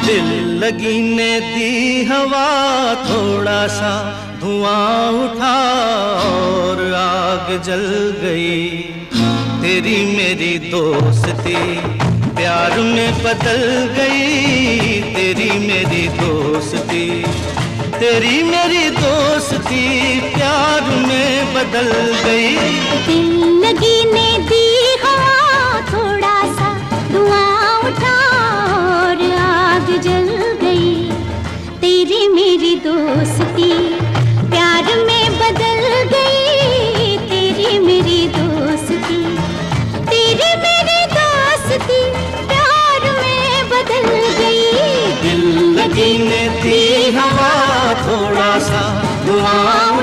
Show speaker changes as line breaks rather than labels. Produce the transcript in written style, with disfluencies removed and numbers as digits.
दिल लगी ने दी हवा, थोड़ा सा धुआं उठा और आग जल गई। तेरी मेरी दोस्ती प्यार में बदल गई। तेरी मेरी दोस्ती, तेरी मेरी दोस्ती प्यार में बदल गई।
दिल लगी ने दी हवा, थोड़ा सा धुआं उठा और आग जल गई। तेरी मेरी दोस्ती प्यार में बदल गई। तेरी मेरी दोस्ती, तेरी मेरी दोस्ती प्यार में बदल गई।
दिल लगी ने दी हवा, थोड़ा सा धुआं